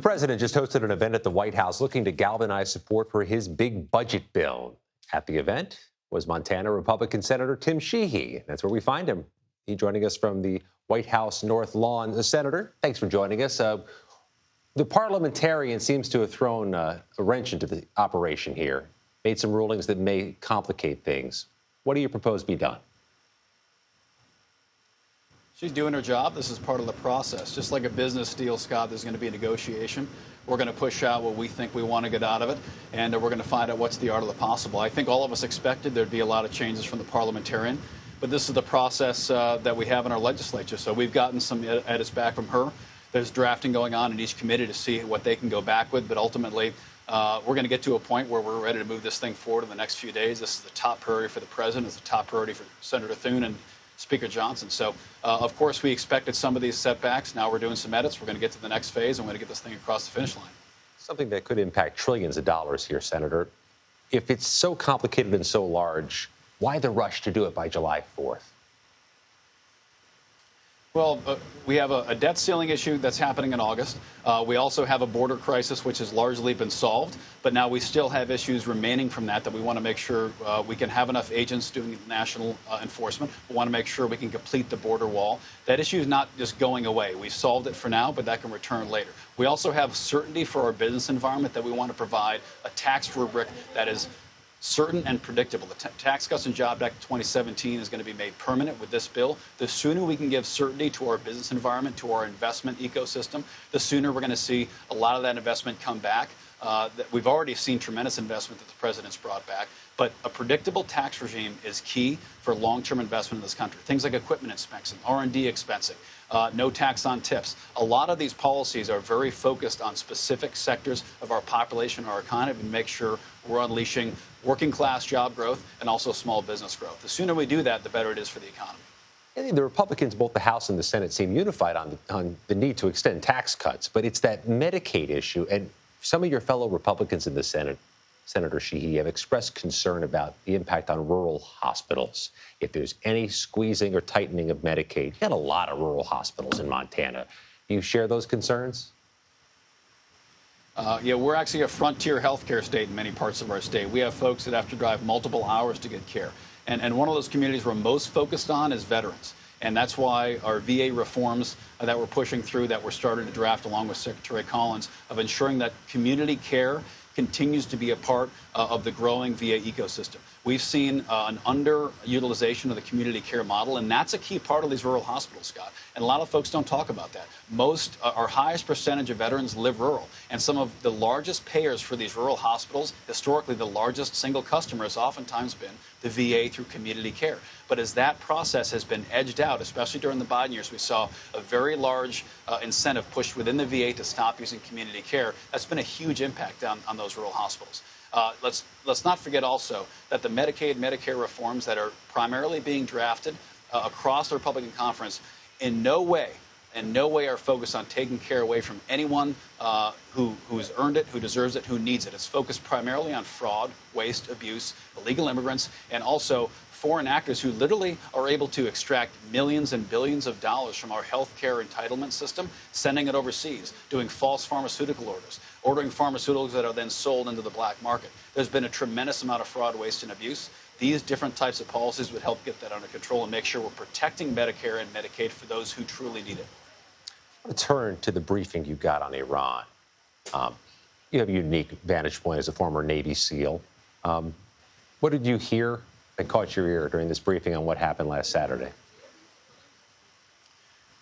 president just hosted an event at the White House looking to galvanize support for his big budget bill. At the event was Montana Republican Senator Tim Sheehy. That's where we find him. He joining us from the White House North Lawn. Senator, thanks for joining us. The parliamentarian seems to have thrown a wrench into the operation here, made some rulings that may complicate things. What do you propose be done? She's doing her job. This is part of the process. Just like a business deal, Scott, there's going to be a negotiation. We're going to push out what we think we want to get out of it, and we're going to find out what's the art of the possible. I think all of us expected there'd be a lot of changes from the parliamentarian, but this is the process that we have in our legislature. So we've gotten some edits back from her. There's drafting going on in each committee to see what they can go back with, but ultimately we're going to get to a point where we're ready to move this thing forward in the next few days. This is the top priority for the president. It's the top priority for Senator Thune and Speaker Johnson. So, of course, we expected some of these setbacks. Now we're doing some edits. We're going to get to the next phase, and we're going to get this thing across the finish line. Something that could impact trillions of dollars here, Senator. If it's so complicated and so large, why the rush to do it by July 4th? Well, we have a debt ceiling issue that's happening in August. We also have a border crisis, which has largely been solved. But now we still have issues remaining from that we want to make sure we can have enough agents doing national enforcement. We want to make sure we can complete the border wall. That issue is not just going away. We've solved it for now, but that can return later. We also have certainty for our business environment that we want to provide a tax rubric that is certain and predictable. The Tax Cuts and Jobs Act of 2017 is going to be made permanent with this bill. The sooner we can give certainty to our business environment, to our investment ecosystem, the sooner we're going to see a lot of that investment come back. We've already seen tremendous investment that the president's brought back, but a predictable tax regime is key for long-term investment in this country. Things like equipment expensing, R&D expensing, no tax on tips. A lot of these policies are very focused on specific sectors of our population, our economy, and make sure we're unleashing working-class job growth and also small business growth. The sooner we do that, the better it is for the economy. The Republicans, both the House and the Senate, seem unified on the need to extend tax cuts, but it's that Medicaid issue. And some of your fellow Republicans in the Senate, Senator Sheehy, have expressed concern about the impact on rural hospitals. If there's any squeezing or tightening of Medicaid, you got a lot of rural hospitals in Montana. Do you share those concerns? Yeah, we're actually a frontier healthcare state in many parts of our state. We have folks that have to drive multiple hours to get care. And one of those communities we're most focused on is veterans. And that's why our VA reforms that we're pushing through, that we're starting to draft along with Secretary Collins, of ensuring that community care continues to be a part of the growing VA ecosystem. We've seen an underutilization of the community care model, and that's a key part of these rural hospitals, Scott. And a lot of folks don't talk about that. Our highest percentage of veterans live rural, and some of the largest payers for these rural hospitals, historically the largest single customer, has oftentimes been the VA through community care. But as that process has been edged out, especially during the Biden years, we saw a very large incentive pushed within the VA to stop using community care. That's been a huge impact on those rural hospitals. Let's not forget also that the Medicaid, Medicare reforms that are primarily being drafted across the Republican conference in no way are focused on taking care away from anyone who's earned it, who deserves it, who needs it. It's focused primarily on fraud, waste, abuse, illegal immigrants, and also foreign actors who literally are able to extract millions and billions of dollars from our health care entitlement system, sending it overseas, doing false pharmaceutical orders, ordering pharmaceuticals that are then sold into the black market. There's been a tremendous amount of fraud, waste, and abuse. These different types of policies would help get that under control and make sure we're protecting Medicare and Medicaid for those who truly need it. I want to turn to the briefing you got on Iran. You have a unique vantage point as a former Navy SEAL. What did you hear that caught your ear during this briefing on what happened last Saturday?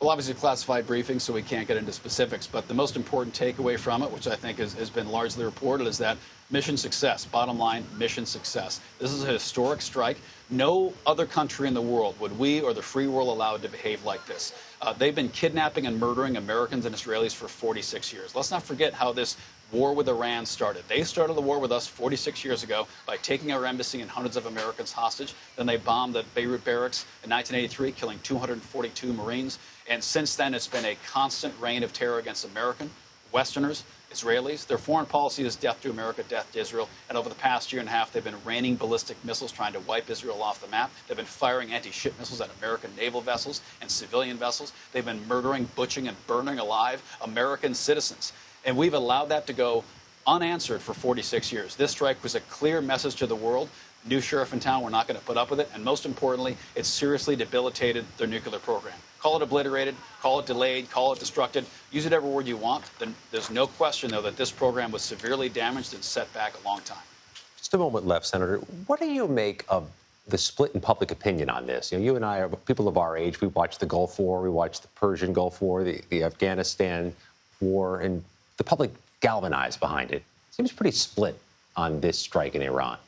Well, obviously classified briefing, so we can't get into specifics, but the most important takeaway from it, which I think has been largely reported, is that mission success, bottom line, mission success. This is a historic strike. No other country in the world would we or the free world allow to behave like this. They've been kidnapping and murdering Americans and Israelis for 46 years. Let's not forget how this war with Iran started. They started the war with us 46 years ago by taking our embassy and hundreds of Americans hostage. Then they bombed the Beirut barracks in 1983, killing 242 Marines. And since then, it's been a constant reign of terror against American, Westerners, Israelis. Their foreign policy is death to America, death to Israel. And over the past year and a half, they've been raining ballistic missiles trying to wipe Israel off the map. They've been firing anti-ship missiles at American naval vessels and civilian vessels. They've been murdering, butchering, and burning alive American citizens. And we've allowed that to go unanswered for 46 years. This strike was a clear message to the world. New sheriff in town, we're not going to put up with it. And most importantly, it seriously debilitated their nuclear program. Call it obliterated, call it delayed, call it destructed, use it every word you want. There's no question, though, that this program was severely damaged and set back a long time. Just a moment left, Senator. What do you make of the split in public opinion on this? You know, you and I are people of our age. We watched the Gulf War, we watched the Persian Gulf War, the Afghanistan War, and the public galvanized behind it. Seems pretty split on this strike in Iran.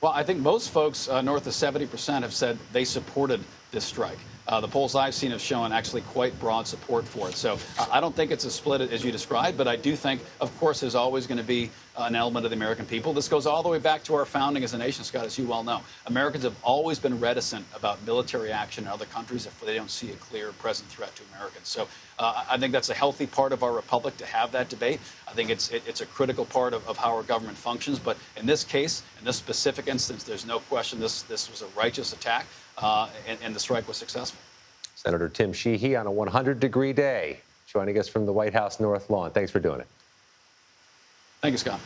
Well, I think most folks, north of 70%, have said they supported this strike. The polls I've seen have shown actually quite broad support for it. So I don't think it's a split as you described, but I do think, of course, there's always going to be an element of the American people. This goes all the way back to our founding as a nation, Scott, as you well know. Americans have always been reticent about military action in other countries if they don't see a clear present threat to Americans. So I think that's a healthy part of our republic to have that debate. I think it's a critical part of how our government functions. But in this case, in this specific instance, there's no question this was a righteous attack, and the strike was successful. Senator Tim Sheehy on a 100-degree day, joining us from the White House North Lawn. Thanks for doing it. Thank you, Scott.